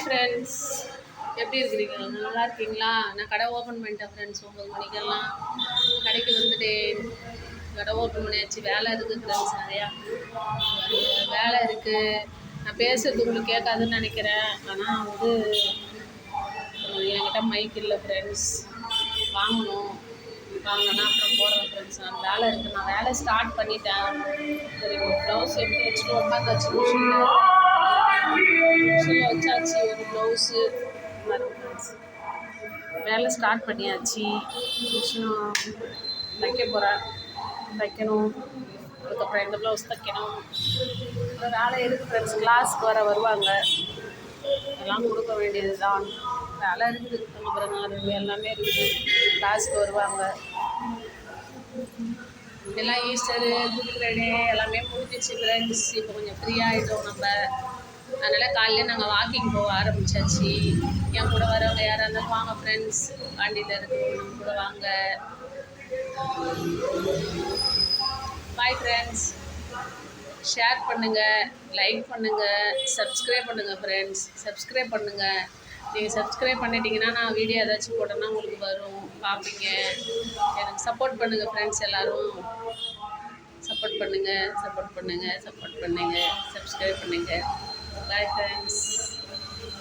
Friends, எப்படி இருக்கிறீங்க? நல்லா இருக்கீங்களா? நான் கடை ஓப்பன் பண்ணிட்டேன் ஃப்ரெண்ட்ஸ். 9 மணிக்கெல்லாம் கடைக்கு வந்துட்டேன். கடை ஓப்பன் பண்ணியாச்சு. வேலை இருக்குது ஃப்ரெண்ட்ஸ், நிறையா வேலை இருக்குது. நான் பேசுறது உங்களுக்கு கேட்காதுன்னு நினைக்கிறேன். ஆனால் என்கிட்ட மைக் இல்லை ஃப்ரெண்ட்ஸ். வாங்கணும், வாங்கினா அப்புறம் போகிறேன் ஃப்ரெண்ட்ஸ். நான் வேலை இருக்குது. நான் வேலை ஸ்டார்ட் பண்ணிட்டேன். சரி, ஒரு ப்ளவுஸ் எடுத்து வச்சுட்டு உட்காந்தாச்சு. மிஷினில் வச்சாச்சு ஒரு ப்ளவுஸு. வேலை ஸ்டார்ட் பண்ணியாச்சு. மிஷினும் தைக்க போகிறேன், தைக்கணும். அதுக்கப்புறம் இந்த ப்ளவுஸ் தைக்கணும். அப்புறம் வேலை இருக்குது ஃப்ரெண்ட்ஸ். கிளாஸ்க்கு வர வருவாங்க, எல்லாம் கொடுக்க வேண்டியது தான். வேலை இருக்குது. அப்புறம் எல்லாமே இருக்குது. கிளாஸ்க்கு வருவாங்க. எல்லாம் ஈஸ்டரு, குட் ஃப்ரைடே எல்லாமே முடிஞ்சிச்சு ஃப்ரெண்ட்ஸ். இப்போ கொஞ்சம் ஃப்ரீயாகிட்டோம் நம்ம. அதனால் காலையில் நாங்கள் வாக்கிங் போக ஆரம்பித்தாச்சு. என் கூட வரவங்க யாராக இருந்தாலும் வாங்க ஃப்ரெண்ட்ஸ். வண்டியில் இருக்கணும், நம்ம கூட வாங்க. Bye friends. ஷேர் பண்ணுங்கள், லைக் பண்ணுங்கள், சப்ஸ்கிரைப் பண்ணுங்கள் ஃப்ரெண்ட்ஸ். சப்ஸ்கிரைப் பண்ணுங்கள். நீங்கள் சப்ஸ்கிரைப் பண்ணிட்டீங்கன்னா நான் வீடியோ ஏதாச்சும் போட்டேன்னா உங்களுக்கு வரும், பார்ப்பீங்க. எனக்கு சப்போர்ட் பண்ணுங்கள் ஃப்ரெண்ட்ஸ். எல்லோரும் சப்போர்ட் பண்ணுங்கள், சப்போர்ட் பண்ணுங்கள், சப்போர்ட் பண்ணுங்கள், சப்ஸ்கிரைப் பண்ணுங்கள். Bye friends.